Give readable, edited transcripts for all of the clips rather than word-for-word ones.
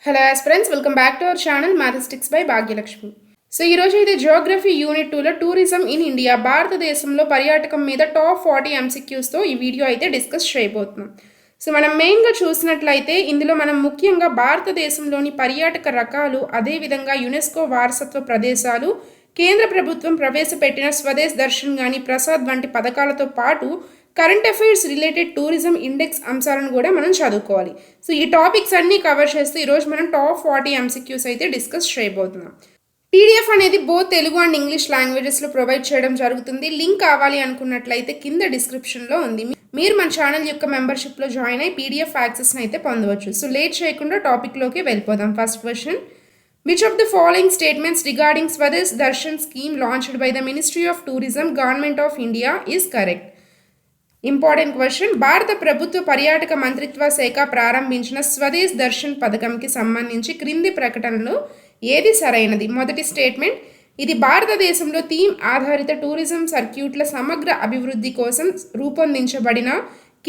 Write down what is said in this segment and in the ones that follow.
Hello aspirants, welcome back to our channel mathematics by Bhagyalakshmi. So ఈరోజు అయితే Geography unit 2లో tourism in India, భారతదేశంలో పర్యాటకం మీద టాప్ 40 ఎంసీక్యూస్తో ఈ వీడియో అయితే డిస్కస్ చేయబోతున్నాం. సో మనం మెయిన్గా చూసినట్లయితే ఇందులో మనం ముఖ్యంగా భారతదేశంలోని పర్యాటక రకాలు, అదేవిధంగా యునెస్కో వారసత్వ ప్రదేశాలు, కేంద్ర ప్రభుత్వం ప్రవేశపెట్టిన స్వదేశ్ దర్శన్ కానీ ప్రసాద్ వంటి పథకాలతో పాటు current affairs related tourism index అంశాలను కూడా మనం చదువుకోవాలి. సో ఈ టాపిక్స్ అన్నీ కవర్ చేస్తే ఈరోజు మనం టాప్ 40 ఎంసీక్యూస్ అయితే డిస్కస్ చేయబోతున్నాం. పీడిఎఫ్ అనేది బోత్ తెలుగు అండ్ ఇంగ్లీష్ లాంగ్వేజెస్లో ప్రొవైడ్ చేయడం జరుగుతుంది. లింక్ కావాలి అనుకున్నట్లయితే కింద డిస్క్రిప్షన్లో ఉంది. మీరు మన ఛానల్ యొక్క మెంబర్షిప్లో జాయిన్ అయ్యి పీడిఎఫ్ యాక్సెస్ని అయితే పొందవచ్చు. సో లేట్ చేయకుండా టాపిక్లోకి వెళ్ళిపోదాం. First question, which of the following statements regarding Swadesh Darshan scheme launched by the Ministry of Tourism, Government of India is correct? Important question, భారత ప్రభుత్వ పర్యాటక మంత్రిత్వ శాఖ ప్రారంభించిన స్వదేశ్ దర్శన్ పథకంకి సంబంధించి క్రింది ప్రకటనలు ఏది సరైనది? మొదటి స్టేట్మెంట్, ఇది భారతదేశంలో థీమ్ ఆధారిత టూరిజం సర్క్యూట్ల సమగ్ర అభివృద్ధి కోసం రూపొందించబడిన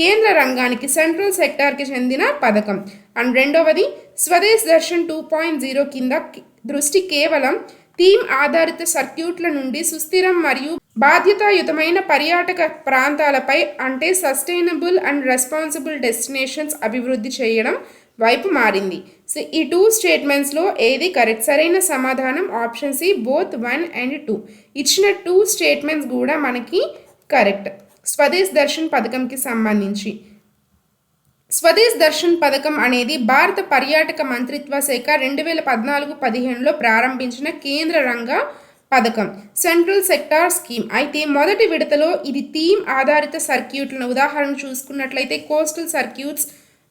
కేంద్ర రంగానికి సెంట్రల్ సెక్టార్కి చెందిన పథకం. అండ్ రెండవది, స్వదేశ్ దర్శన్ 2.0 కింద దృష్టి కేవలం థీమ్ ఆధారిత సర్క్యూట్ల నుండి సుస్థిరం మరియు బాధ్యతాయుతమైన పర్యాటక ప్రాంతాలపై, అంటే సస్టైనబుల్ అండ్ రెస్పాన్సిబుల్ డెస్టినేషన్స్ అభివృద్ధి చేయడం వైపు మారింది. సో ఈ టూ స్టేట్మెంట్స్లో ఏది కరెక్ట్? సరైన సమాధానం ఆప్షన్ సి, బోత్ 1 and 2. ఇచ్చిన టూ స్టేట్మెంట్స్ కూడా మనకి కరెక్ట్. స్వదేశ్ దర్శన్ పథకంకి సంబంధించి స్వదేశ్ దర్శన్ పథకం అనేది భారత పర్యాటక మంత్రిత్వ శాఖ 2014-15లో ప్రారంభించిన కేంద్ర రంగ పథకం, సెంట్రల్ సెక్టార్ స్కీమ్. అయితే మొదటి విడతలో ఇది థీమ్ ఆధారిత సర్క్యూట్లను, ఉదాహరణ చూసుకున్నట్లయితే కోస్టల్ సర్క్యూట్స్,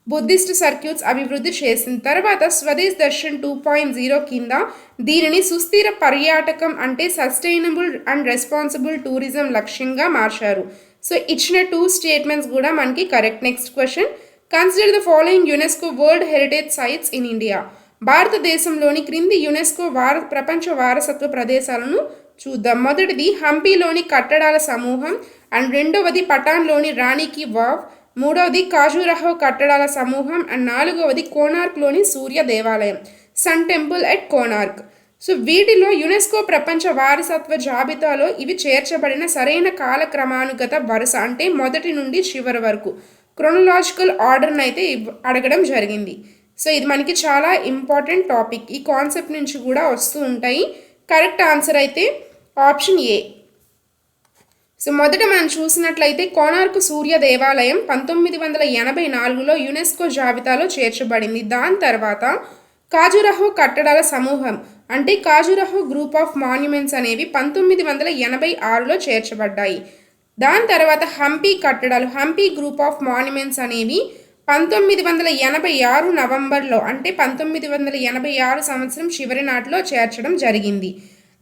బుద్ధిస్ట్ సర్క్యూట్స్ అభివృద్ధి చేసింది. తర్వాత స్వదేశ్ దర్శన్ 2.0 కింద దీనిని సుస్థిర పర్యాటకం, అంటే సస్టైనబుల్ అండ్ రెస్పాన్సిబుల్ టూరిజం లక్ష్యంగా మార్చారు. సో ఇచ్చిన టూ స్టేట్మెంట్స్ కూడా మనకి correct. Next question, consider the following UNESCO world heritage sites in India. భారతదేశంలోని క్రింది యునెస్కో ప్రపంచ వారసత్వ ప్రదేశాలను చూద్దాం. మొదటిది హంపీలోని కట్టడాల సమూహం, అండ్ రెండవది పటాన్లోని రాణి కి వావ్, మూడవది ఖజురహో కట్టడాల సమూహం, అండ్ నాలుగవది కోనార్క్లోని సూర్య దేవాలయం, sun temple at Konark. So వీటిలో యునెస్కో ప్రపంచ వారసత్వ జాబితాలో ఇవి చేర్చబడిన సరైన కాలక్రమానుగత వరుస, అంటే మొదటి నుండి చివరి వరకు క్రొనలాజికల్ ఆర్డర్ని అయితే అడగడం జరిగింది. సో ఇది మనకి చాలా ఇంపార్టెంట్ టాపిక్. ఈ కాన్సెప్ట్ నుంచి కూడా వస్తూ ఉంటాయి. కరెక్ట్ ఆన్సర్ అయితే ఆప్షన్ ఏ. సో మొదట మనం చూసినట్లయితే కోనార్క్ సూర్య దేవాలయం 1984లో యునెస్కో జాబితాలో చేర్చబడింది. దాని తర్వాత ఖజురహో కట్టడాల సమూహం, అంటే ఖజురహో గ్రూప్ ఆఫ్ మాన్యుమెంట్స్ అనేవి 1986లో చేర్చబడ్డాయి. దాని తర్వాత హంపీ కట్టడాలు, హంపీ గ్రూప్ ఆఫ్ మాన్యుమెంట్స్ అనేవి 1986 నవంబర్లో, అంటే 1986 సంవత్సరం చివరి నాటిలో చేర్చడం జరిగింది.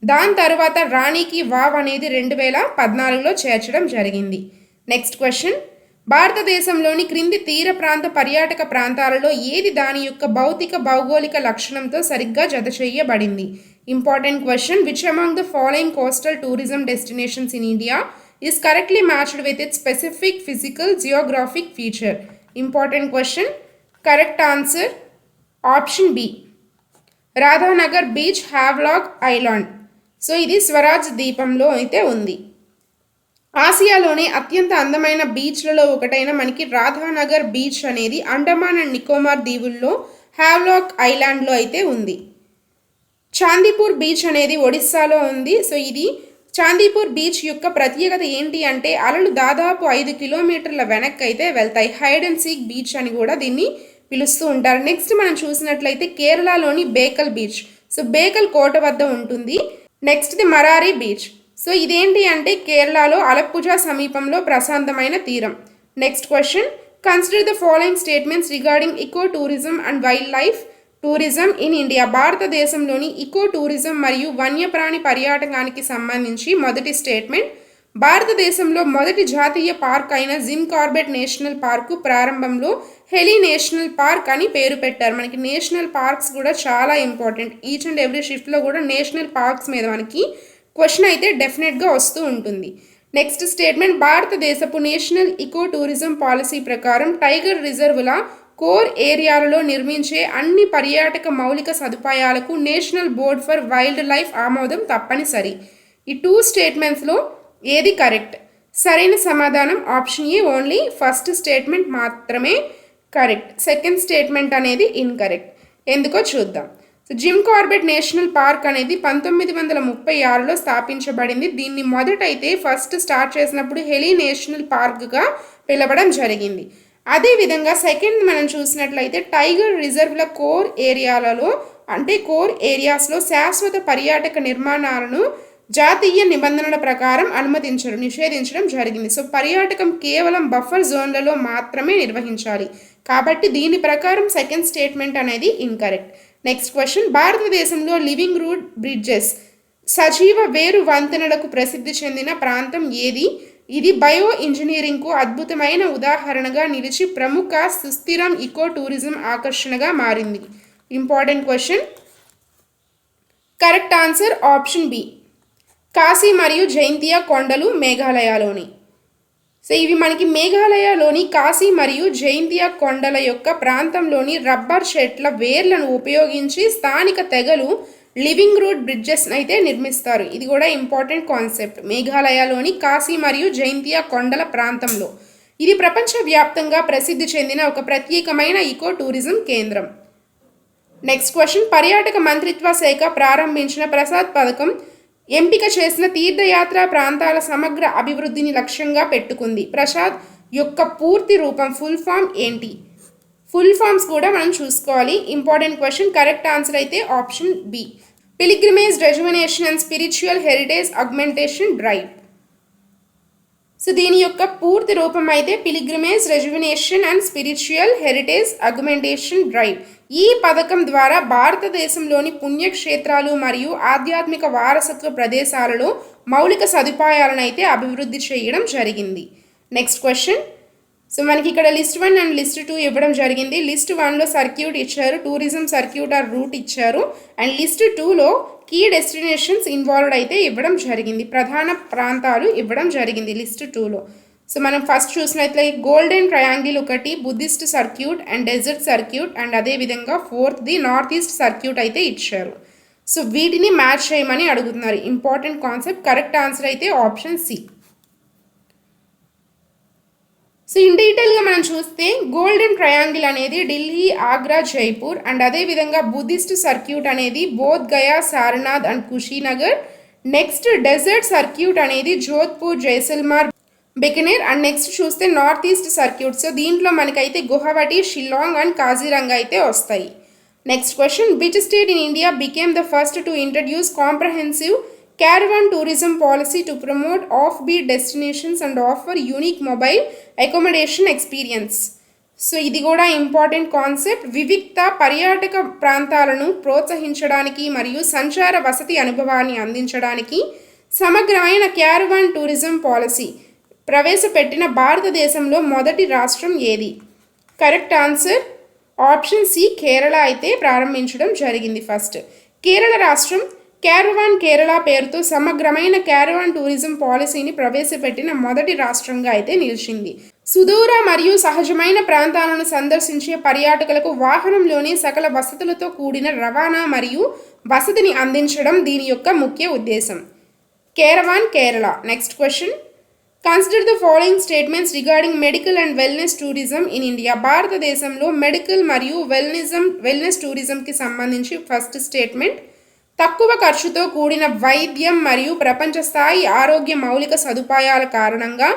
దాని తర్వాత రాణికి వావ్ అనేది 2014లో చేర్చడం జరిగింది. నెక్స్ట్ క్వశ్చన్, భారతదేశంలోని క్రింది తీర ప్రాంత పర్యాటక ప్రాంతాలలో ఏది దాని యొక్క భౌతిక భౌగోళిక లక్షణంతో సరిగ్గా జత చేయబడింది? Important question, which among the following coastal tourism destinations in India is correctly matched with its specific physical geographic feature? Important question. Correct answer option B, Radhanagar beach, Havelock island. So ఇది స్వరాజ్ ద్వీపంలో అయితే ఉంది. ఆసియాలోనే అత్యంత అందమైన బీచ్లలో ఒకటైన మనకి రాధానగర్ బీచ్ అనేది Andaman and Nicobar దీవుల్లో Havelock ఐలాండ్లో అయితే ఉంది. చాందీపూర్ బీచ్ అనేది ఒడిస్సాలో ఉంది. సో ఇది చాందీపూర్ బీచ్ యొక్క ప్రత్యేకత ఏంటి అంటే అలలు దాదాపు 5 కిలోమీటర్ల వెనక్కి అయితే వెళ్తాయి. హైడ్ అండ్ సీక్ బీచ్ అని కూడా దీన్ని పిలుస్తూ ఉంటారు. నెక్స్ట్ మనం చూసినట్లయితే కేరళలోని బేకల్ బీచ్, సో బేకల్ కోట వద్ద ఉంటుంది. నెక్స్ట్ది మరారి బీచ్. సో ఇదేంటి అంటే కేరళలో అలప్పుజా సమీపంలో ప్రశాంతమైన తీరం. Next question, consider the following statements regarding eco tourism and wild life tourism in India. భారతదేశంలోని ఇకో టూరిజం మరియు వన్యప్రాణి పర్యాటకానికి సంబంధించి మొదటి స్టేట్మెంట్, భారతదేశంలో మొదటి జాతీయ పార్క్ అయిన జిమ్ కార్బెట్ నేషనల్ పార్కు ప్రారంభంలో హెలీ నేషనల్ పార్క్ అని పేరు పెట్టారు. మనకి నేషనల్ పార్క్స్ కూడా చాలా ఇంపార్టెంట్. ఈచ్ అండ్ ఎవ్రీ షిఫ్ట్లో కూడా నేషనల్ పార్క్స్ మీద మనకి క్వశ్చన్ అయితే డెఫినెట్గా వస్తూ ఉంటుంది. నెక్స్ట్ స్టేట్మెంట్, భారతదేశపు నేషనల్ ఇకో టూరిజం పాలసీ ప్రకారం టైగర్ రిజర్వుల కోర్ ఏరియాలలో నిర్మించే అన్ని పర్యాటక మౌలిక సదుపాయాలకు national board for wildlife ఆమోదం తప్పనిసరి. ఈ 2 స్టేట్మెంట్స్లో ఏది కరెక్ట్? సరైన సమాధానం option A, only first statement మాత్రమే కరెక్ట్. సెకండ్ స్టేట్మెంట్ అనేది ఇన్కరెక్ట్. ఎందుకో చూద్దాం. So Jim Corbett national park అనేది 1936లో స్థాపించబడింది. దీన్ని మొదటైతే ఫస్ట్ స్టార్ట్ చేసినప్పుడు హెలీ నేషనల్ పార్క్గా పిలవడం జరిగింది. అదేవిధంగా సెకండ్ మనం చూసినట్లయితే టైగర్ రిజర్వ్ల కోర్ ఏరియాలలో అంటే కోర్ ఏరియాస్లో శాశ్వత పర్యాటక నిర్మాణాలను జాతీయ నిబంధనల ప్రకారం నిషేధించడం జరిగింది. సో పర్యాటకం కేవలం బఫర్ జోన్లలో మాత్రమే నిర్వహించాలి. కాబట్టి దీని ప్రకారం సెకండ్ స్టేట్మెంట్ అనేది ఇన్కరెక్ట్. నెక్స్ట్ క్వశ్చన్, భారతదేశంలో లివింగ్ రూట్ బ్రిడ్జెస్ సజీవ వేరు వంతెనలకు ప్రసిద్ధి చెందిన ప్రాంతం ఏది? ఇది బయో ఇంజనీరింగ్కు అద్భుతమైన ఉదాహరణగా నిలిచి ప్రముఖ సుస్థిరం ఇకో టూరిజం ఆకర్షణగా మారింది. Important question. Correct answer option B, Khasi మరియు జైంతియా కొండలు మేఘాలయలోని. సో ఇవి మనకి మేఘాలయలోని కాశీ మరియు జైంతియా కొండల యొక్క ప్రాంతంలోని రబ్బర్ చెట్ల వేర్లను ఉపయోగించి స్థానిక తెగలు లివింగ్ రూట్ బ్రిడ్జెస్ అయితే నిర్మిస్తారు. ఇది కూడా ఇంపార్టెంట్ కాన్సెప్ట్. మేఘాలయలోని కాశీ మరియు జైంతియా కొండల ప్రాంతంలో ఇది ప్రపంచవ్యాప్తంగా ప్రసిద్ధి చెందిన ఒక ప్రత్యేకమైన ఇకో టూరిజం కేంద్రం. నెక్స్ట్ క్వశ్చన్, పర్యాటక మంత్రిత్వ శాఖ ప్రారంభించిన ప్రసాద్ పథకం ఎంపిక చేసిన తీర్థయాత్ర ప్రాంతాల సమగ్ర అభివృద్ధిని లక్ష్యంగా పెట్టుకుంది. ప్రసాద్ యొక్క పూర్తి రూపం ఫుల్ ఫామ్ ఏంటి? ఫుల్ ఫామ్స్ కూడా మనం చూసుకోవాలి. Important question. కరెక్ట్ ఆన్సర్ అయితే option B, pilgrimage rejuvenation and spiritual heritage augmentation drive. So దీని యొక్క పూర్తి రూపం అయితే pilgrimage rejuvenation and spiritual heritage augmentation drive. ఈ పథకం ద్వారా భారతదేశంలోని పుణ్యక్షేత్రాలు మరియు ఆధ్యాత్మిక వారసత్వ ప్రదేశాలలో మౌలిక సదుపాయాలను అయితే అభివృద్ధి చేయడం జరిగింది. Next question. సో మనకి ఇక్కడ లిస్ట్ 1 అండ్ లిస్ట్ 2 ఇవ్వడం జరిగింది. లిస్ట్ 1లో సర్క్యూట్ ఇచ్చారు, టూరిజం సర్క్యూట్ ఆర్ రూట్ ఇచ్చారు. అండ్ లిస్ట్ 2లో కీ డెస్టినేషన్స్ ఇన్వాల్వ్డ్ అయితే ఇవ్వడం జరిగింది, ప్రధాన ప్రాంతాలు ఇవ్వడం జరిగింది లిస్ట్ 2లో. సో మనం ఫస్ట్ చూసినట్లయితే గోల్డెన్ ట్రయాంగిల్ ఒకటి, Buddhist circuit and desert circuit and అదేవిధంగా ఫోర్త్ది నార్త్ ఈస్ట్ సర్క్యూట్ అయితే ఇచ్చారు. సో వీటిని మ్యాచ్ చేయమని అడుగుతున్నారు. Important concept. కరెక్ట్ ఆన్సర్ అయితే ఆప్షన్ సి. సో ఇన్ డీటెయిల్గా మనం చూస్తే గోల్డెన్ ట్రయాంగిల్ అనేది ఢిల్లీ, ఆగ్రా, జైపూర్ అండ్ అదేవిధంగా బుద్ధిస్ట్ సర్క్యూట్ అనేది Bodh Gaya, Sarnath and Kushinagar. Next desert circuit అనేది జోధ్పూర్, జైసల్మార్, బికనేర్ అండ్ నెక్స్ట్ చూస్తే నార్త్ ఈస్ట్ సర్క్యూట్. సో దీంట్లో మనకైతే గువాహటి, షిల్లాంగ్ అండ్ కాజీరంగా అయితే వస్తాయి. Next question, which state in India became the first to introduce comprehensive caravan tourism policy to promote offbeat destinations and offer unique mobile accommodation experience? So ఇది కూడా important concept. వివిక్త పర్యాటక ప్రాంతాలను ప్రోత్సహించడానికి మరియు సంచార వసతి అనుభవాన్ని అందించడానికి సమగ్రమైన క్యారవాన్ టూరిజం పాలసీ ప్రవేశపెట్టిన భారతదేశంలో మొదటి రాష్ట్రం ఏది? Correct answer option C, Kerala అయితే ప్రారంభించడం జరిగింది ఫస్ట్. కేరళ రాష్ట్రం క్యారవాన్ కేరళ పేరుతో సమగ్రమైన క్యారవాన్ టూరిజం పాలసీని ప్రవేశపెట్టిన మొదటి రాష్ట్రంగా అయితే నిలిచింది. సుదూర మరియు సహజమైన ప్రాంతాలను సందర్శించే పర్యాటకులకు వాహనంలోని సకల వసతులతో కూడిన రవాణా మరియు వసతిని అందించడం దీని యొక్క ముఖ్య ఉద్దేశం. Caravan Kerala. Next question, consider the following statements regarding medical and wellness tourism in India. భారతదేశంలో మెడికల్ మరియు వెల్నెస్ టూరిజంకి సంబంధించి ఫస్ట్ స్టేట్మెంట్, తక్కువ ఖర్చుతో కూడిన వైద్యం మరియు ప్రపంచ స్థాయి ఆరోగ్య మౌలిక సదుపాయాల కారణంగా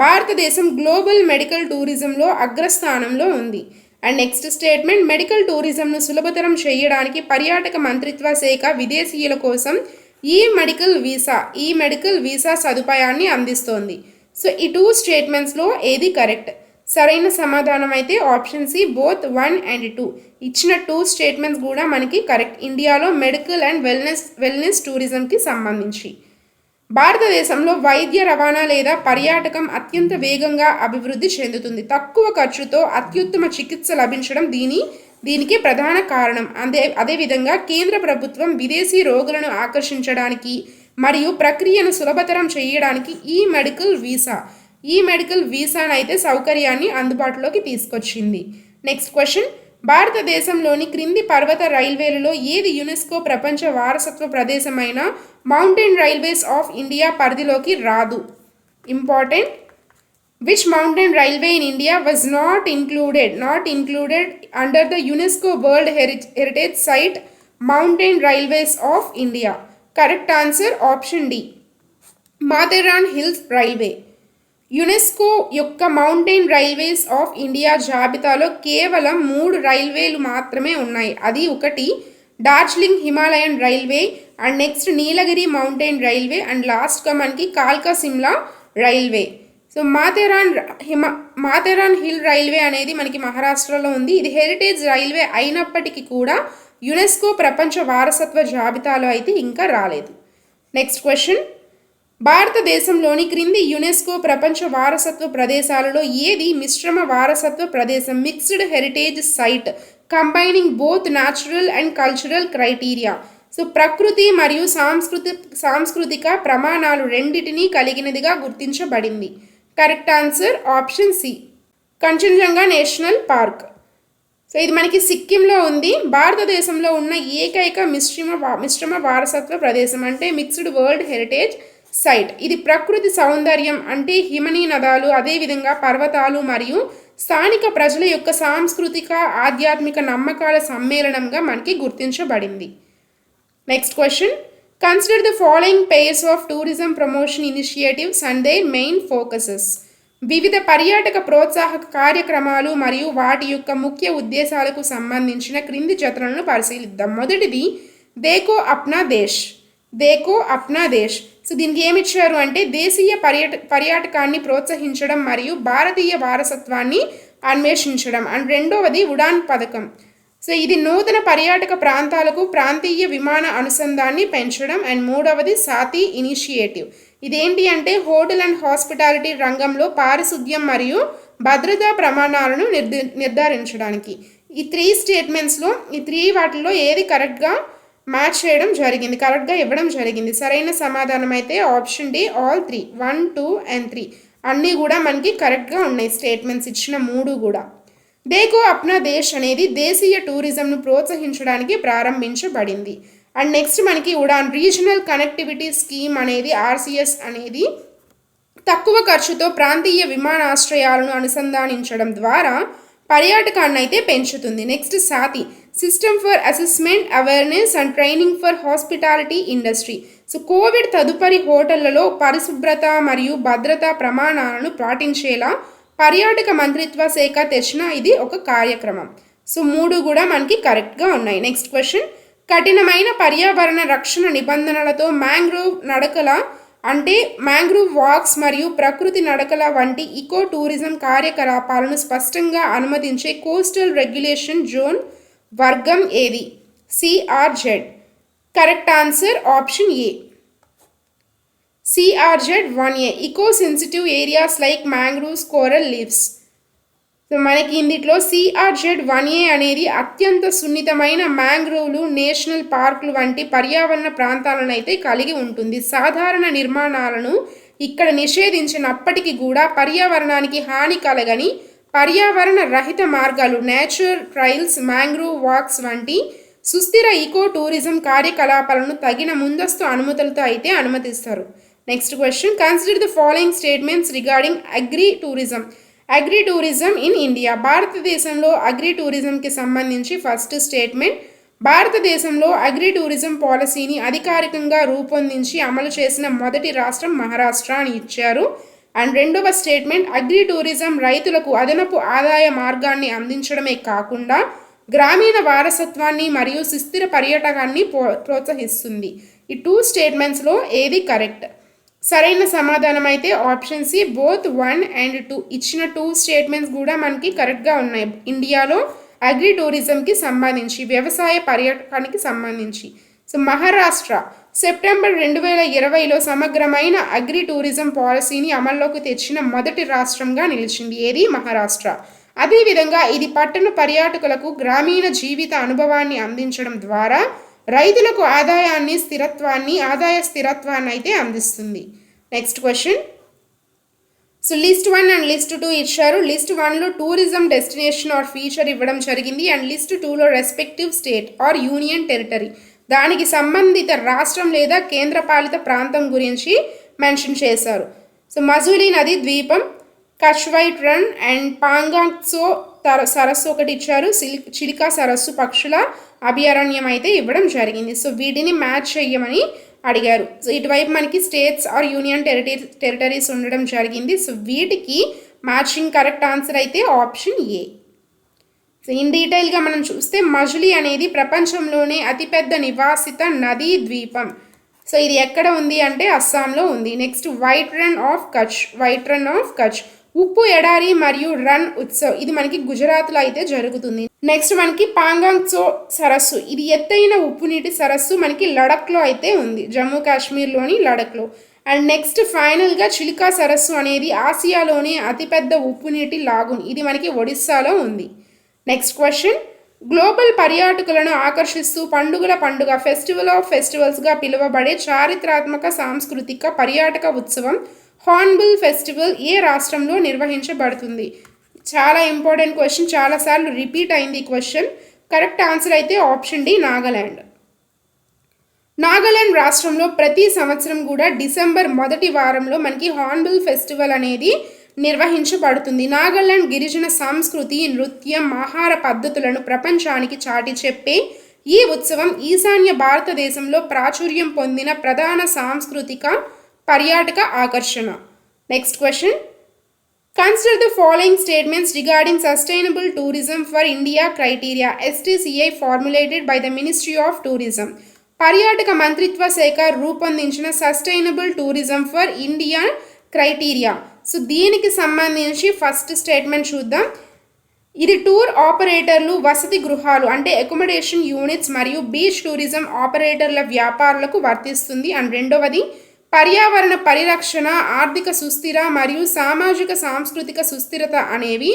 భారతదేశం గ్లోబల్ మెడికల్ టూరిజంలో అగ్రస్థానంలో ఉంది. అండ్ నెక్స్ట్ స్టేట్మెంట్, మెడికల్ టూరిజంను సులభతరం చేయడానికి పర్యాటక మంత్రిత్వ శాఖ విదేశీయుల కోసం ఈ మెడికల్ వీసా సదుపాయాన్ని అందిస్తోంది. సో ఈ 2 స్టేట్మెంట్స్లో ఏది కరెక్ట్? సరైన సమాధానం అయితే ఆప్షన్ సి, బోత్ 1 and 2. ఇచ్చిన 2 స్టేట్మెంట్స్ కూడా మనకి కరెక్ట్. ఇండియాలో మెడికల్ అండ్ వెల్నెస్ టూరిజంకి సంబంధించి భారతదేశంలో వైద్య రవాణా లేదా పర్యాటకం అత్యంత వేగంగా అభివృద్ధి చెందుతుంది. తక్కువ ఖర్చుతో అత్యుత్తమ చికిత్స లభించడం దీనికి ప్రధాన కారణం. అదేవిధంగా కేంద్ర ప్రభుత్వం విదేశీ రోగులను ఆకర్షించడానికి మరియు ప్రక్రియను సులభతరం చేయడానికి ఈ మెడికల్ వీసాను అయితే సౌకర్యాన్ని అందుబాటులోకి తీసుకొచ్చింది. నెక్స్ట్ క్వశ్చన్, భారతదేశంలోని క్రింది పర్వత రైల్వేలలో ఏది యునెస్కో ప్రపంచ వారసత్వ ప్రదేశమైన మౌంటైన్ రైల్వేస్ ఆఫ్ ఇండియా పరిధిలోకి రాదు? Important. Which mountain railway in India was not included under the UNESCO World Heritage Site Mountain Railways of India? Correct answer option D. Matheran hills railway. UNESCO యొక్క mountain railways of India జాబితాలో కేవలం 3 రైల్వేలు మాత్రమే ఉన్నాయి. అది ఒకటి Darjeeling Himalayan railway, and next Nilgiri mountain railway, and లాస్ట్గా మనకి కాల్కా Shimla railway. So Matheran hill railway అనేది మనకి మహారాష్ట్రలో ఉంది. ఇది హెరిటేజ్ రైల్వే అయినప్పటికీ కూడా యునెస్కో ప్రపంచ వారసత్వ జాబితాలో అయితే ఇంకా రాలేదు. నెక్స్ట్ క్వశ్చన్, భారతదేశంలోని క్రింది యునెస్కో ప్రపంచ వారసత్వ ప్రదేశాలలో ఏది మిశ్రమ వారసత్వ ప్రదేశం? Mixed heritage site combining both natural and cultural criteria. So ప్రకృతి మరియు సాంస్కృతిక ప్రమాణాలు రెండింటినీ కలిగినదిగా గుర్తించబడింది. Correct answer option C, Kanchenjunga national park. So ఇది మనకి సిక్కింలో ఉంది. భారతదేశంలో ఉన్న ఏకైక మిశ్రమ వారసత్వ ప్రదేశం అంటే మిక్స్డ్ వరల్డ్ హెరిటేజ్ సైట్. ఇది ప్రకృతి సౌందర్యం అంటే హిమనీ నదాలు, అదేవిధంగా పర్వతాలు మరియు స్థానిక ప్రజల యొక్క సాంస్కృతిక ఆధ్యాత్మిక నమ్మకాల సమ్మేళనంగా మనకి గుర్తించబడింది. Next question, consider the following pairs of tourism promotion initiatives and their main focuses. వివిధ పర్యాటక ప్రోత్సాహక కార్యక్రమాలు మరియు వాటి యొక్క ముఖ్య ఉద్దేశాలకు సంబంధించిన క్రింది జతలను పరిశీలిద్దాం. మొదటిది దేకో అప్నా దేశ్. దేకో అప్నా దేశ్. సో దీనికి ఏమిచ్చారు అంటే దేశీయ పర్యాటకాన్ని ప్రోత్సహించడం మరియు భారతీయ వారసత్వాన్ని అన్వేషించడం. అండ్ రెండవది ఉడాన్ పథకం. సో ఇది నూతన పర్యాటక ప్రాంతాలకు ప్రాంతీయ విమాన అనుసంధాన్ని పెంచడం. అండ్ మూడవది సాతి ఇనిషియేటివ్. ఇదేంటి అంటే హోటల్ అండ్ హాస్పిటాలిటీ రంగంలో పారిశుద్ధ్యం మరియు భద్రతా ప్రమాణాలను నిర్ధారించడానికి. ఈ 3 స్టేట్మెంట్స్లో ఈ 3 వాటిల్లో ఏది కరెక్ట్గా మ్యాచ్ చేయడం జరిగింది, కరెక్ట్గా ఇవ్వడం జరిగింది? సరైన సమాధానం అయితే ఆప్షన్ డి, ఆల్ 3, 1, 2 and 3 అన్నీ కూడా మనకి కరెక్ట్గా ఉన్నాయి. స్టేట్మెంట్స్ ఇచ్చిన 3 కూడా. దేకో అప్నా దేశ్ అనేది దేశీయ టూరిజంను ప్రోత్సహించడానికి ప్రారంభించబడింది. అండ్ నెక్స్ట్ మనకి ఉడాన్ రీజనల్ కనెక్టివిటీ స్కీమ్ అనేది ఆర్సిఎస్ అనేది తక్కువ ఖర్చుతో ప్రాంతీయ విమానాశ్రయాలను అనుసంధానించడం ద్వారా పర్యాటకాన్ని అయితే పెంచుతుంది. Next SAATHI system for assessment awareness and training for hospitality industry. So covid తదుపరి హోటళ్లలో పరిశుభ్రత మరియు భద్రతా ప్రమాణాలను పాటించేలా పర్యాటక మంత్రిత్వ శాఖ తెచ్చిన ఇది ఒక కార్యక్రమం. సో 3 కూడా మనకి కరెక్ట్గా ఉన్నాయి. నెక్స్ట్ క్వశ్చన్, కఠినమైన పర్యావరణ రక్షణ నిబంధనలతో మ్యాంగ్రోవ్ నడకల అంటే మ్యాంగ్రోవ్ వాక్స్ మరియు ప్రకృతి నడకల వంటి ఈకో టూరిజం కార్యకలాపాలను స్పష్టంగా అనుమతించే కోస్టల్ రెగ్యులేషన్ జోన్ వర్గం ఏది? CRZ. Correct answer option A, CRZ 1A. Eco sensitive areas like mangroves, coral leaves. So మనకి ఇందులో సిఆర్జెడ్ 1A అనేది అత్యంత సున్నితమైన మ్యాంగ్రోవ్లు, నేషనల్ పార్కులు వంటి పర్యావరణ ప్రాంతాలను అయితే కలిగి ఉంటుంది. సాధారణ నిర్మాణాలను ఇక్కడ నిషేధించినప్పటికీ కూడా పర్యావరణానికి హాని కలగని పర్యావరణ రహిత మార్గాలు, నేచర్ ట్రైల్స్, మ్యాంగ్రోవ్ వాక్స్ వంటి సుస్థిర ఈకో టూరిజం కార్యకలాపాలను తగిన ముందస్తు అనుమతులతో అయితే అనుమతిస్తారు. Next question, consider the following statements regarding agri tourism in India. భారతదేశంలో అగ్రి టూరిజంకి సంబంధించి ఫస్ట్ స్టేట్మెంట్, భారతదేశంలో అగ్రి టూరిజం పాలసీని అధికారికంగా రూపొందించి అమలు చేసిన మొదటి రాష్ట్రం మహారాష్ట్ర అని ఇచ్చారు. అండ్ రెండవ స్టేట్మెంట్, అగ్రి టూరిజం రైతులకు అదనపు ఆదాయ మార్గాన్ని అందించడమే కాకుండా గ్రామీణ వారసత్వాన్ని మరియు సుస్థిర పర్యాటకాన్ని ప్రోత్సహిస్తుంది. ఈ 2 స్టేట్మెంట్స్లో ఏది కరెక్ట్? సరైన సమాధానం అయితే ఆప్షన్ సి, బోత్ 1 and 2. ఇచ్చిన 2 స్టేట్మెంట్స్ కూడా మనకి కరెక్ట్గా ఉన్నాయి. ఇండియాలో అగ్రి టూరిజంకి సంబంధించి, వ్యవసాయ పర్యాటకానికి సంబంధించి. సో మహారాష్ట్ర సెప్టెంబర్ 2020లో సమగ్రమైన అగ్రి టూరిజం పాలసీని అమల్లోకి తెచ్చిన మొదటి రాష్ట్రంగా నిలిచింది. ఏది? మహారాష్ట్ర. అదేవిధంగా ఇది పట్టణ పర్యాటకులకు గ్రామీణ జీవిత అనుభవాన్ని అందించడం ద్వారా రైతులకు ఆదాయ స్థిరత్వాన్ని అయితే అందిస్తుంది. Next question, so list 1 and list 2 ఇచ్చారు. లిస్ట్ 1లో టూరిజం డెస్టినేషన్ ఆర్ ఫీచర్ ఇవ్వడం జరిగింది అండ్ లిస్ట్ 2లో respective state or union territory దానికి సంబంధిత రాష్ట్రం లేదా కేంద్రపాలిత ప్రాంతం గురించి మెన్షన్ చేశారు. సో మజులీ నది ద్వీపం, Kutch white run and Pangong so సరస్సు ఒకటి ఇచ్చారు. చిలికా సరస్సు పక్షుల అభయారణ్యం అయితే ఇవ్వడం జరిగింది. సో వీటిని మ్యాచ్ చేయమని అడిగారు. సో ఇటువైపు మనకి స్టేట్స్ ఆర్ యూనియన్ టెరిటరీస్ ఉండడం జరిగింది. సో వీటికి మ్యాచింగ్ కరెక్ట్ ఆన్సర్ అయితే ఆప్షన్ ఏ. సో ఇన్ డీటెయిల్గా మనం చూస్తే మజులీ అనేది ప్రపంచంలోనే అతిపెద్ద నివాసిత నదీ ద్వీపం. సో ఇది ఎక్కడ ఉంది అంటే అస్సాంలో ఉంది. Next white run of Kutch ఉప్పు ఎడారి మరియు రన్ ఉత్సవ్ ఇది మనకి గుజరాత్లో అయితే జరుగుతుంది. నెక్స్ట్ మనకి పాంగాంగ్ సో సరస్సు ఇది ఎత్తైన ఉప్పు నీటి సరస్సు మనకి లడఖ్లో అయితే ఉంది, జమ్మూ కాశ్మీర్లోని లడఖ్లో. అండ్ నెక్స్ట్ ఫైనల్గా చిలికా సరస్సు అనేది ఆసియాలోని అతిపెద్ద ఉప్పు నీటి లాగున్ ఇది మనకి ఒడిస్సాలో ఉంది. నెక్స్ట్ క్వశ్చన్, గ్లోబల్ పర్యాటకులను ఆకర్షిస్తూ పండుగ ఫెస్టివల్ ఆఫ్ ఫెస్టివల్స్గా పిలువబడే చారిత్రాత్మక సాంస్కృతిక పర్యాటక ఉత్సవం హార్న్బిల్ ఫెస్టివల్ ఏ రాష్ట్రంలో నిర్వహించబడుతుంది? చాలా ఇంపార్టెంట్ క్వశ్చన్, చాలాసార్లు రిపీట్ అయింది ఈ క్వశ్చన్. కరెక్ట్ ఆన్సర్ అయితే ఆప్షన్ డి నాగాలాండ్. నాగాలాండ్ రాష్ట్రంలో ప్రతి సంవత్సరం కూడా డిసెంబర్ మొదటి వారంలో మనకి హార్న్బిల్ ఫెస్టివల్ అనేది నిర్వహించబడుతుంది. నాగాలాండ్ గిరిజన సంస్కృతి, నృత్యం, ఆహార పద్ధతులను ప్రపంచానికి చాటి చెప్పే ఈ ఉత్సవం ఈశాన్య భారతదేశంలో ప్రాచుర్యం పొందిన ప్రధాన సాంస్కృతిక పర్యాటక ఆకర్షణ. Next question, consider the following statements regarding sustainable tourism for India criteria STCI formulated by the ministry of tourism. పర్యాటక మంత్రిత్వ శాఖ రూపొందించిన sustainable tourism for India criteria. So దీనికి సంబంధించి ఫస్ట్ స్టేట్మెంట్ చూద్దాం. ఇది టూర్ ఆపరేటర్లు, వసతి గృహాలు అంటే అకామిడేషన్ యూనిట్స్ మరియు బీచ్ టూరిజం ఆపరేటర్ల వ్యాపారులకు వర్తిస్తుంది. అండ్ రెండవది పర్యావరణ పరిరక్షణ, ఆర్థిక సుస్థిర మరియు సామాజిక సాంస్కృతిక సుస్థిరత అనేవి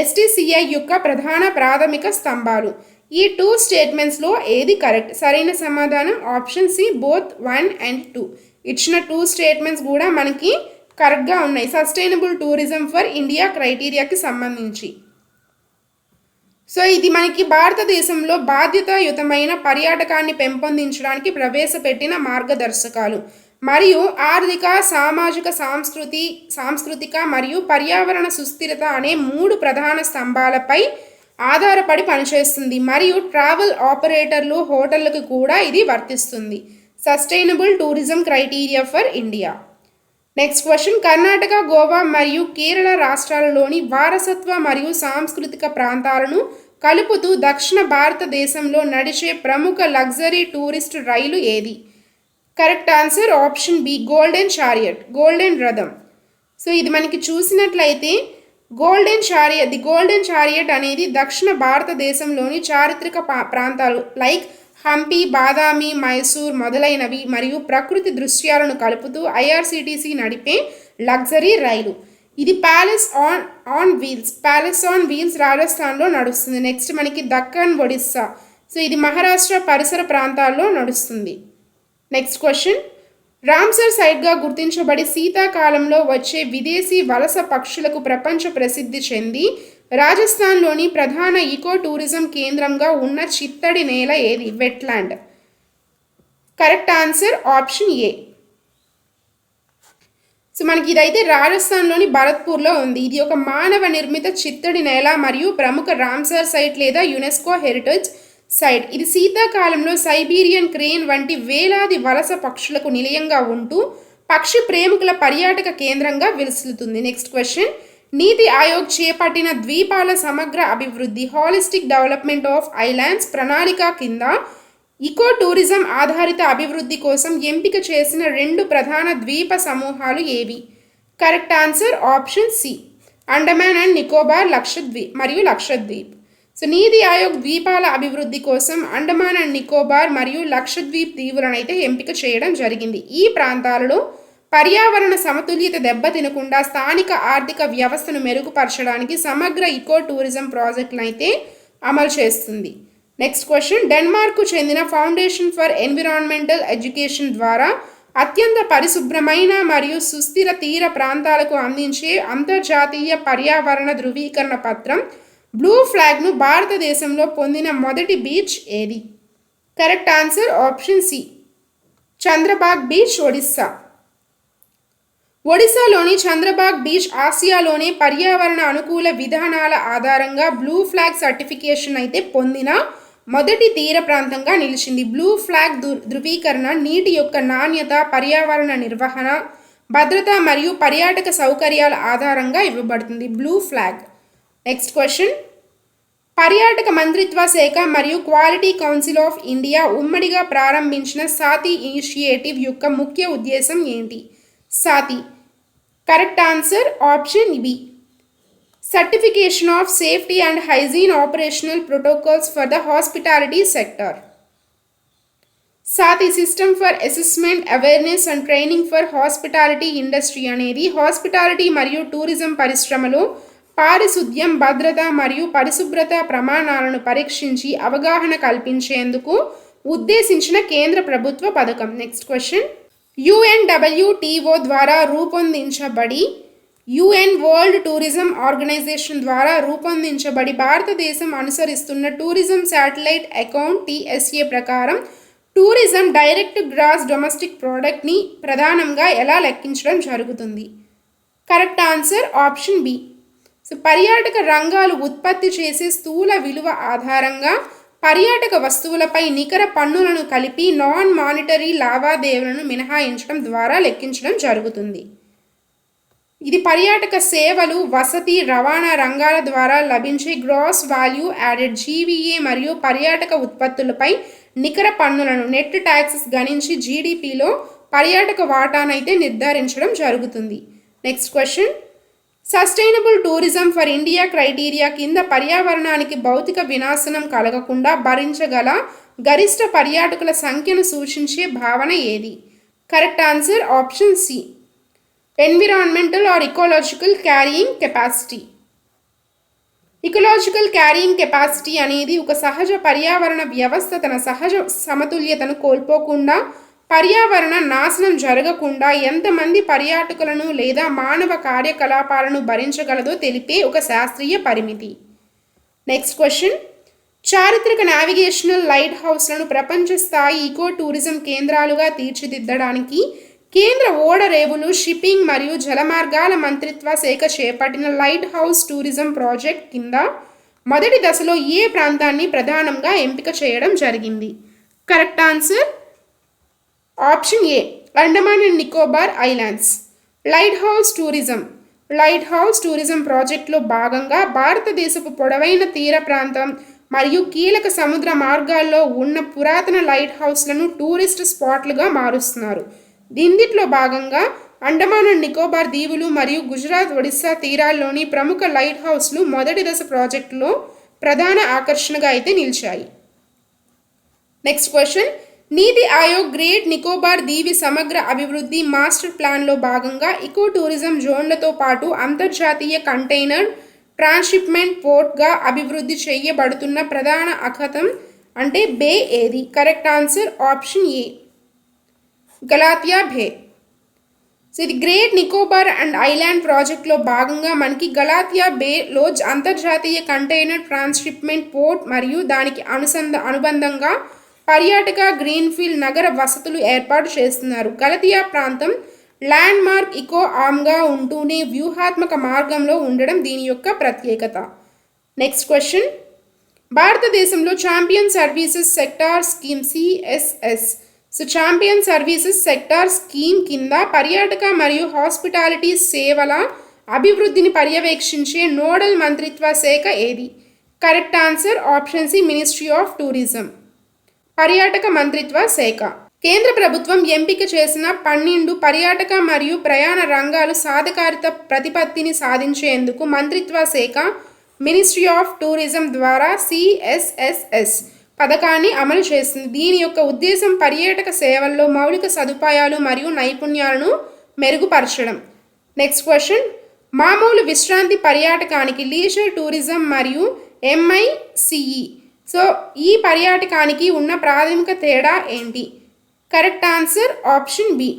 STCI యొక్క ప్రధాన ప్రాథమిక స్తంభాలు. ఈ 2 స్టేట్మెంట్స్లో ఏది కరెక్ట్? సరైన సమాధానం ఆప్షన్ సి బోత్ 1 and 2. ఇచ్చిన 2 స్టేట్మెంట్స్ కూడా మనకి కరెక్ట్గా ఉన్నాయి సస్టైనబుల్ టూరిజం ఫర్ ఇండియా క్రైటీరియాకి సంబంధించి. సో ఇది మనకి భారతదేశంలో బాధ్యతాయుతమైన పర్యాటకాన్ని పెంపొందించడానికి ప్రవేశపెట్టిన మార్గదర్శకాలు మరియు ఆర్థిక, సామాజిక, సాంస్కృతిక మరియు పర్యావరణ సుస్థిరత అనే 3 ప్రధాన స్తంభాలపై ఆధారపడి పనిచేస్తుంది మరియు ట్రావెల్ ఆపరేటర్లు, హోటళ్లకు కూడా ఇది వర్తిస్తుంది. Sustainable tourism criteria for India. Next question, Karnataka, Goa మరియు కేరళ రాష్ట్రాలలోని వారసత్వ మరియు సాంస్కృతిక ప్రాంతాలను కలుపుతూ దక్షిణ భారతదేశంలో నడిచే ప్రముఖ లగ్జరీ టూరిస్ట్ రైలు ఏది? Correct answer option B golden రథం. సో ఇది మనకి చూసినట్లయితే ది గోల్డెన్ చారియట్ అనేది దక్షిణ భారతదేశంలోని చారిత్రక ప్రాంతాలు లైక్ హంపి, బాదామి, మైసూర్ మొదలైనవి మరియు ప్రకృతి దృశ్యాలను కలుపుతూ IRCTC నడిపే లగ్జరీ రైలు. ఇది ప్యాలెస్ ఆన్ వీల్స్ రాజస్థాన్లో నడుస్తుంది. నెక్స్ట్ మనకి దక్కన్, ఒడిస్సా. సో ఇది మహారాష్ట్ర పరిసర ప్రాంతాల్లో నడుస్తుంది. నెక్స్ట్ క్వశ్చన్, రామ్సర్ సైట్గా గుర్తించబడి శీతాకాలంలో వచ్చే విదేశీ వలస పక్షులకు ప్రపంచ ప్రసిద్ధి చెంది రాజస్థాన్లోని ప్రధాన ఈకో టూరిజం కేంద్రంగా ఉన్న చిత్తడి నేల ఏది? వెట్లాండ్. కరెక్ట్ ఆన్సర్ ఆప్షన్ ఏ. సో మనకి ఇదైతే రాజస్థాన్లోని భరత్పూర్లో ఉంది. ఇది ఒక మానవ నిర్మిత చిత్తడి నేల మరియు ప్రముఖ రామ్సర్ సైట్ లేదా యునెస్కో హెరిటేజ్ సైట్. ఇది శీతాకాలంలో సైబీరియన్ క్రేన్ వంటి వేలాది వలస పక్షులకు నిలయంగా ఉంటూ పక్షి ప్రేమికుల పర్యాటక కేంద్రంగా విలుస్తుంది. నెక్స్ట్ క్వశ్చన్, నీతి ఆయోగ్ చేపట్టిన ద్వీపాల సమగ్ర అభివృద్ధి హాలిస్టిక్ డెవలప్మెంట్ ఆఫ్ ఐలాండ్స్ ప్రణాళిక కింద ఈకో టూరిజం ఆధారిత అభివృద్ధి కోసం ఎంపిక చేసిన 2 ప్రధాన ద్వీప సమూహాలు ఏవి? Correct answer option C Andaman and Nicobar, Lakshadweep. So NITI Aayog ద్వీపాల అభివృద్ధి కోసం అండమాన్ అండ్ నికోబార్ మరియు లక్షద్వీప్ దీవులను అయితే ఎంపిక చేయడం జరిగింది. ఈ ప్రాంతాలలో పర్యావరణ సమతుల్యత దెబ్బతినకుండా స్థానిక ఆర్థిక వ్యవస్థను మెరుగుపరచడానికి సమగ్ర ఈకో టూరిజం ప్రాజెక్టులను అయితే అమలు చేస్తుంది. నెక్స్ట్ క్వశ్చన్, డెన్మార్క్కు చెందిన ఫౌండేషన్ ఫర్ ఎన్విరాన్మెంటల్ ఎడ్యుకేషన్ ద్వారా అత్యంత పరిశుభ్రమైన మరియు సుస్థిర తీర ప్రాంతాలకు అందించే అంతర్జాతీయ పర్యావరణ ధృవీకరణ పత్రం బ్లూ ఫ్లాగ్ను భారతదేశంలో పొందిన మొదటి బీచ్ ఏది? Correct answer option C, Chandrabhaga beach, Odisha. ఒడిశాలోని చంద్రబాగ్ బీచ్ ఆసియాలోనే పర్యావరణ అనుకూల విధానాల ఆధారంగా బ్లూ ఫ్లాగ్ సర్టిఫికేషన్ అయితే పొందిన మొదటి తీర ప్రాంతంగా నిలిచింది. బ్లూ ఫ్లాగ్ ధృవీకరణ నీటి యొక్క నాణ్యత, పర్యావరణ నిర్వహణ, భద్రత మరియు పర్యాటక సౌకర్యాల ఆధారంగా ఇవ్వబడుతుంది బ్లూ ఫ్లాగ్. నెక్స్ట్ క్వశ్చన్, పర్యాటక మంత్రిత్వ శాఖ మరియు క్వాలిటీ కౌన్సిల్ ఆఫ్ ఇండియా ఉమ్మడిగా ప్రారంభించిన సాతి ఇనిషియేటివ్ యొక్క ముఖ్య ఉద్దేశం ఏంటి? SAATHI. Correct answer option B, certification of safety and hygiene operational protocols for the hospitality sector. SAATHI system for assessment, awareness and training for hospitality industry అనేది హాస్పిటాలిటీ మరియు టూరిజం పరిశ్రమలో పారిశుద్ధ్యం, భద్రత మరియు పరిశుభ్రత ప్రమాణాలను పరీక్షించి అవగాహన కల్పించేందుకు ఉద్దేశించిన కేంద్ర ప్రభుత్వ పథకం. నెక్స్ట్ క్వశ్చన్, UNWTO ద్వారా రూపొందించబడి UN వరల్డ్ టూరిజం ఆర్గనైజేషన్ ద్వారా రూపొందించబడి భారతదేశం అనుసరిస్తున్న టూరిజం శాటిలైట్ అకౌంట్ TSA ప్రకారం టూరిజం డైరెక్ట్ గ్రాస్ డొమెస్టిక్ ప్రోడక్ట్ని ప్రధానంగా ఎలా లెక్కించడం జరుగుతుంది? Correct answer option B. So పర్యాటక రంగాలు ఉత్పత్తి చేసే స్థూల విలువ ఆధారంగా పర్యాటక వస్తువులపై నికర పన్నులను కలిపి నాన్ మానిటరీ లావాదేవీలను మినహాయించడం ద్వారా లెక్కించడం జరుగుతుంది. ఇది పర్యాటక సేవలు, వసతి, రవాణా రంగాల ద్వారా లభించే గ్రాస్ వాల్యూ యాడెడ్ GVA మరియు పర్యాటక ఉత్పత్తులపై నికర పన్నులను నెట్ ట్యాక్సెస్ గణించి GDPలో పర్యాటక వాటానైతే నిర్ధారించడం జరుగుతుంది. Next question, sustainable tourism for India criteria కింద పర్యావరణానికి భౌతిక వినాశనం కలగకుండా భరించగల గరిష్ట పర్యాటకుల సంఖ్యను సూచించే భావన ఏది? Correct answer option C, environmental or ecological carrying capacity. Ecological carrying capacity అనేది ఒక సహజ పర్యావరణ వ్యవస్థ తన సహజ సమతుల్యతను కోల్పోకుండా, పర్యావరణ నాశనం జరగకుండా ఎంతమంది పర్యాటకులను లేదా మానవ కార్యకలాపాలను భరించగలదో తెలిపే ఒక శాస్త్రీయ పరిమితి. నెక్స్ట్ క్వశ్చన్, చారిత్రక నావిగేషనల్ లైట్ హౌస్లను ప్రపంచ స్థాయి ఈకో టూరిజం కేంద్రాలుగా తీర్చిదిద్దడానికి కేంద్ర ఓడరేవులు, షిప్పింగ్ మరియు జలమార్గాల మంత్రిత్వ శాఖ చేపట్టిన లైట్ హౌస్ టూరిజం ప్రాజెక్ట్ కింద మొదటి దశలో ఏ ప్రాంతాన్ని ప్రధానంగా ఎంపిక చేయడం జరిగింది? Correct answer option A, Andaman and Nicobar islands. Light house tourism ప్రాజెక్టులో భాగంగా భారతదేశపు పొడవైన తీర ప్రాంతం మరియు కీలక సముద్ర మార్గాల్లో ఉన్న పురాతన లైట్ హౌస్లను టూరిస్ట్ స్పాట్లుగా మారుస్తున్నారు. దీంట్లో భాగంగా అండమాన్ అండ్ నికోబార్ దీవులు మరియు గుజరాత్, ఒడిశా తీరాల్లోని ప్రముఖ లైట్ హౌస్లు మొదటి దశ ప్రాజెక్టులో ప్రధాన ఆకర్షణగా అయితే నిలిచాయి. నెక్స్ట్ క్వశ్చన్, నీతి ఆయోగ్ గ్రేట్ నికోబార్ దీవి సమగ్ర అభివృద్ధి మాస్టర్ ప్లాన్లో భాగంగా ఇకో టూరిజం జోన్లతో పాటు అంతర్జాతీయ కంటైనర్ ట్రాన్స్షిప్మెంట్ పోర్ట్గా అభివృద్ధి చేయబడుతున్న ప్రధాన అఖతం అంటే బే ఏది? Correct answer option A, Galathea bay. So ఇది గ్రేట్ నికోబార్ అండ్ ఐలాండ్ ప్రాజెక్ట్లో భాగంగా మనకి గలాతియా బేలో అంతర్జాతీయ కంటైనర్ ట్రాన్స్షిప్మెంట్ పోర్ట్ మరియు దానికి అనుబంధంగా పర్యాటక గ్రీన్ఫీల్డ్ నగర వసతులు ఏర్పాటు చేస్తున్నారు. గలతియా ప్రాంతం ల్యాండ్ మార్క్ ఇకో ఆమ్గా ఉంటూనే వ్యూహాత్మక మార్గంలో ఉండడం దీని యొక్క ప్రత్యేకత. నెక్స్ట్ క్వశ్చన్, భారతదేశంలో champion services sector scheme CSS. So champion services sector scheme కింద పర్యాటక మరియు హాస్పిటాలిటీ సేవల అభివృద్ధిని పర్యవేక్షించే నోడల్ మంత్రిత్వ శాఖ ఏది? Correct answer option C, ministry of tourism. పర్యాటక మంత్రిత్వ శాఖ. కేంద్ర ప్రభుత్వం ఎంపిక చేసిన 12 పర్యాటక మరియు ప్రయాణ రంగాలు సాధికారిత ప్రతిపత్తిని సాధించేందుకు మంత్రిత్వ శాఖ మినిస్ట్రీ ఆఫ్ టూరిజం ద్వారా CSSS పథకాన్ని అమలు చేస్తుంది. దీని యొక్క ఉద్దేశం పర్యాటక సేవల్లో మౌలిక సదుపాయాలు మరియు నైపుణ్యాలను మెరుగుపరచడం. నెక్స్ట్ క్వశ్చన్, మామూలు విశ్రాంతి పర్యాటకానికి లీజర్ టూరిజం మరియు MICE. సో ఈ పర్యాటకానికి ఉన్న ప్రాథమిక తేడా ఏంటి? Correct answer option B.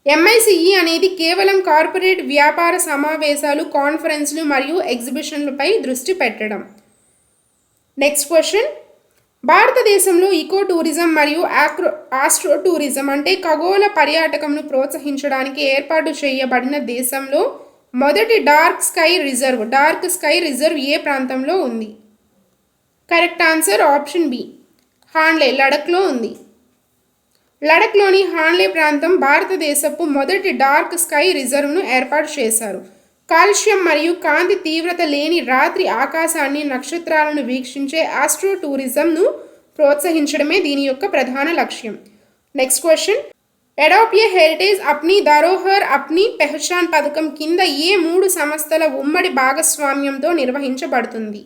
MICE అనేది కేవలం కార్పొరేట్ వ్యాపార సమావేశాలు, కాన్ఫరెన్స్లు మరియు ఎగ్జిబిషన్లపై దృష్టి పెట్టడం. నెక్స్ట్ క్వశ్చన్, భారతదేశంలో ఈకో టూరిజం మరియు ఆస్ట్రో టూరిజం అంటే ఖగోళ పర్యాటకంను ప్రోత్సహించడానికి ఏర్పాటు చేయబడిన దేశంలో మొదటి డార్క్ స్కై రిజర్వ్ ఏ ప్రాంతంలో ఉంది? Correct answer option B. Hanle, లడఖ్లో ఉంది. లడఖ్లోని హాన్లే ప్రాంతం భారతదేశపు మొదటి డార్క్ స్కై రిజర్వ్ను ఏర్పాటు చేశారు. కాలుష్యం మరియు కాంతి తీవ్రత లేని రాత్రి ఆకాశాన్ని, నక్షత్రాలను వీక్షించే ఆస్ట్రో టూరిజంను ప్రోత్సహించడమే దీని యొక్క ప్రధాన లక్ష్యం. నెక్స్ట్ క్వశ్చన్, అడాప్ట్ ఏ హెరిటేజ్ అప్నీ ధరోహర్ అప్నీ పెహచాన్ పథకం కింద ఏ 3 సంస్థల ఉమ్మడి భాగస్వామ్యంతో నిర్వహించబడుతుంది?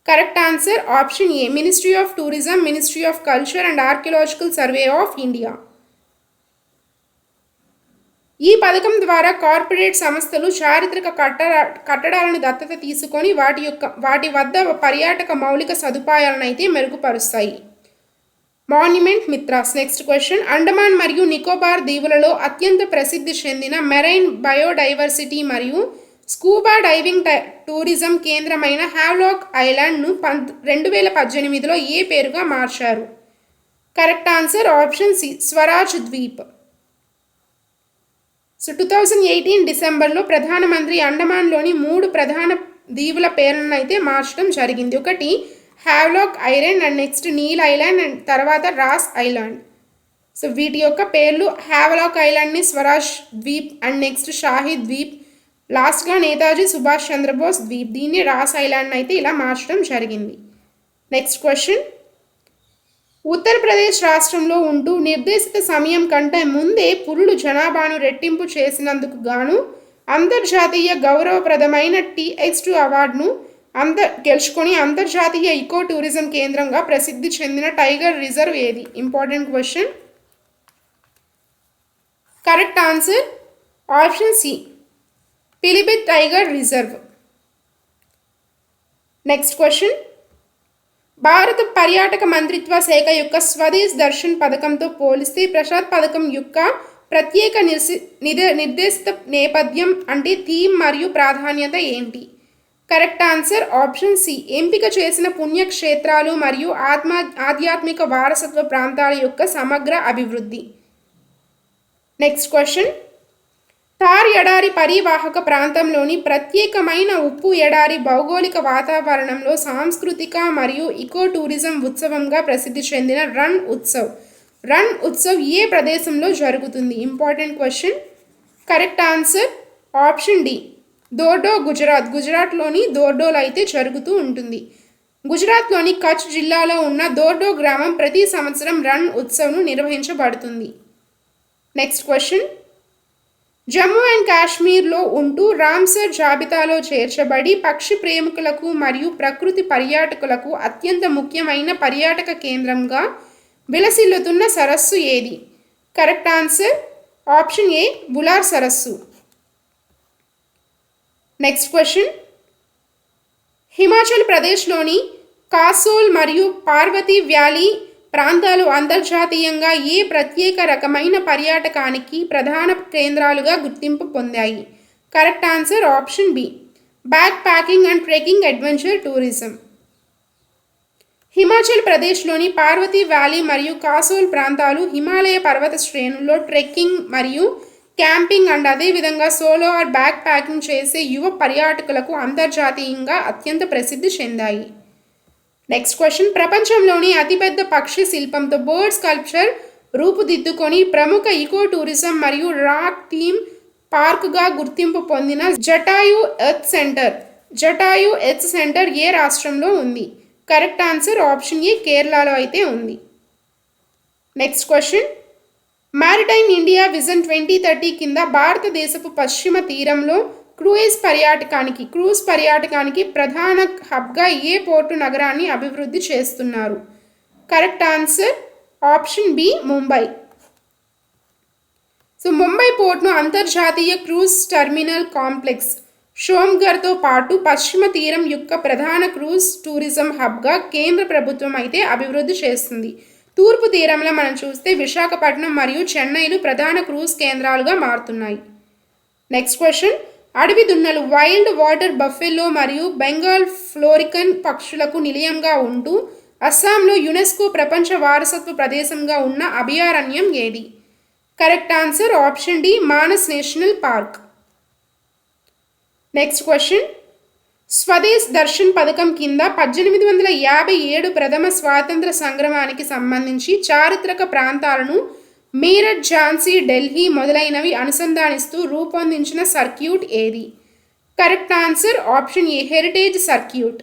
Correct answer option A. Ministry of tourism, ministry of culture and archaeological survey of India. ఈ పథకం ద్వారా కార్పొరేట్ సంస్థలు చారిత్రక కట్టడాలను దత్తత తీసుకొని వాటి వద్ద పర్యాటక మౌలిక సదుపాయాలను అయితే మెరుగుపరుస్తాయి. Monument Mitras. Next question, Andaman మరియు నికోబార్ దీవులలో అత్యంత ప్రసిద్ధి చెందిన మెరైన్ బయోడైవర్సిటీ మరియు స్కూబా డైవింగ్ టూరిజం కేంద్రమైన హ్యావ్లాక్ ఐలాండ్ను 2018లో ఏ పేరుగా మార్చారు? Correct answer option C. Swaraj Dweep. So 2018 డిసెంబర్లో ప్రధానమంత్రి అండమాన్లోని 3 ప్రధాన దీవుల పేర్లను అయితే మార్చడం జరిగింది. ఒకటి Havelock island and next Neil island and తర్వాత రాస్ ఐలాండ్. సో వీటి యొక్క పేర్లు హ్యావ్లాక్ ఐలాండ్ని స్వరాజ్ ద్వీప్ అండ్ నెక్స్ట్ షాహీద్ ద్వీప్, లాస్ట్గా నేతాజీ సుభాష్ చంద్రబోస్ ద్వీప్, దీన్ని రాస్ ఐలాండ్ అయితే ఇలా మార్చడం జరిగింది. నెక్స్ట్ క్వశ్చన్, ఉత్తరప్రదేశ్ రాష్ట్రంలో ఉంటూ నిర్దేశిత సమయం కంటే ముందే పులుల జనాభాను రెట్టింపు చేసినందుకు గాను అంతర్జాతీయ గౌరవప్రదమైన TX2 అవార్డును గెలుచుకొని అంతర్జాతీయ ఈకో టూరిజం కేంద్రంగా ప్రసిద్ధి చెందిన టైగర్ రిజర్వ్ ఏది? Important question. Correct answer option C. Pilibhit tiger reserve. Next question, భారత పర్యాటక మంత్రిత్వ శాఖ యొక్క స్వదేశ్ దర్శన్ పథకంతో పోలిస్తే ప్రసాద్ పథకం యొక్క ప్రత్యేక నిర్దేశిత నేపథ్యం అంటే థీమ్ మరియు ప్రాధాన్యత ఏంటి? Correct answer option C. ఎంపిక చేసిన పుణ్యక్షేత్రాలు మరియు ఆధ్యాత్మిక వారసత్వ ప్రాంతాల యొక్క సమగ్ర అభివృద్ధి. నెక్స్ట్ క్వశ్చన్, థార్ ఎడారి పరివాహక ప్రాంతంలోని ప్రత్యేకమైన ఉప్పు ఎడారి భౌగోళిక వాతావరణంలో సాంస్కృతిక మరియు ఈకో టూరిజం ఉత్సవంగా ప్రసిద్ధి చెందిన రన్ ఉత్సవ్ ఏ ప్రదేశంలో జరుగుతుంది? Important question. Correct answer option D. Dhordo, గుజరాత్లోని దోర్డోలో అయితే జరుగుతూ ఉంటుంది. గుజరాత్లోని కచ్ జిల్లాలో ఉన్న దోర్డో గ్రామం ప్రతి సంవత్సరం రన్ ఉత్సవ్ను నిర్వహించబడుతుంది. నెక్స్ట్ క్వశ్చన్, జమ్మూ అండ్ కాశ్మీర్లో ఉంటూ రామ్సర్ జాబితాలో చేర్చబడి పక్షి ప్రేమికులకు మరియు ప్రకృతి పర్యాటకులకు అత్యంత ముఖ్యమైన పర్యాటక కేంద్రంగా విలసిల్లుతున్న సరస్సు ఏది? Correct answer option A. Wular సరస్సు. నెక్స్ట్ క్వశ్చన్, హిమాచల్ ప్రదేశ్లోని కాసోల్ మరియు పార్వతీ వ్యాలీ ప్రాంతాలు అంతర్జాతీయంగా ఏ ప్రత్యేక రకమైన పర్యాటకానికి ప్రధాన కేంద్రాలుగా గుర్తింపు పొందాయి? Correct answer option B. Backpacking and trekking adventure tourism. Himachal ప్రదేశ్లోని పార్వతీ వ్యాలీ మరియు కాసోల్ ప్రాంతాలు హిమాలయ పర్వత శ్రేణుల్లో ట్రెక్కింగ్ మరియు క్యాంపింగ్ అండ్ అదేవిధంగా సోలో ఆర్ బ్యాక్ ప్యాకింగ్ చేసే యువ పర్యాటకులకు అంతర్జాతీయంగా అత్యంత ప్రసిద్ధి చెందాయి. నెక్స్ట్ క్వశ్చన్, ప్రపంచంలోని అతిపెద్ద పక్షి శిల్పంతో బర్డ్ స్కల్ప్చర్ రూపుదిద్దుకొని ప్రముఖ ఈకో టూరిజం మరియు రాక్ థీమ్ పార్క్గా గుర్తింపు పొందిన జటాయు ఎర్త్ సెంటర్ ఏ రాష్ట్రంలో ఉంది? కరెక్ట్ ఆన్సర్ ఆప్షన్ ఏ. కేరళలో అయితే ఉంది. Next question, maritime India vision 2030 కింద భారతదేశపు పశ్చిమ తీరంలో క్రూజ్ పర్యాటకానికి ప్రధాన హబ్గా ఏ పోర్టు నగరాన్ని అభివృద్ధి చేస్తున్నారు? Correct answer option B. Mumbai. So Mumbai పోర్ట్ను అంతర్జాతీయ క్రూజ్ టెర్మినల్ కాంప్లెక్స్ షోమ్గర్తో పాటు పశ్చిమ తీరం యొక్క ప్రధాన క్రూజ్ టూరిజం హబ్గా కేంద్ర ప్రభుత్వం అయితే అభివృద్ధి చేస్తుంది. తూర్పు తీరంలో మనం చూస్తే విశాఖపట్నం మరియు చెన్నైలు ప్రధాన క్రూజ్ కేంద్రాలుగా మారుతున్నాయి. నెక్స్ట్ క్వశ్చన్, అడవి దున్నలు వైల్డ్ వాటర్ బఫెల్లో మరియు బెంగాల్ ఫ్లోరికన్ పక్షులకు నిలయంగా ఉంటూ అస్సాంలో యునెస్కో ప్రపంచ వారసత్వ ప్రదేశంగా ఉన్న అభయారణ్యం ఏది? Correct answer option D, Manas national park. Next question, Swadesh Darshan పథకం కింద 1857 ప్రథమ స్వాతంత్ర సంగ్రామానికి సంబంధించి చారిత్రక ప్రాంతాలను మీరట్, ఝాన్సీ, ఢిల్లీ మొదలైనవి అనుసంధానిస్తూ రూపొందించిన సర్క్యూట్ ఏది? కరెక్ట్ ఆన్సర్ ఆప్షన్ ఏ, హెరిటేజ్ సర్క్యూట్.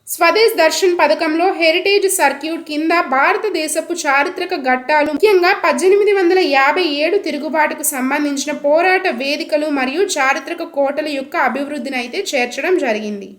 స్వదేశ్ దర్శన్ పథకంలో హెరిటేజ్ సర్క్యూట్ కింద భారతదేశపు చారిత్రక ఘట్టాలు, ముఖ్యంగా 1857 తిరుగుబాటుకు సంబంధించిన పోరాట వేదికలు మరియు చారిత్రక కోటల యొక్క అభివృద్ధిని అయితే చేర్చడం జరిగింది.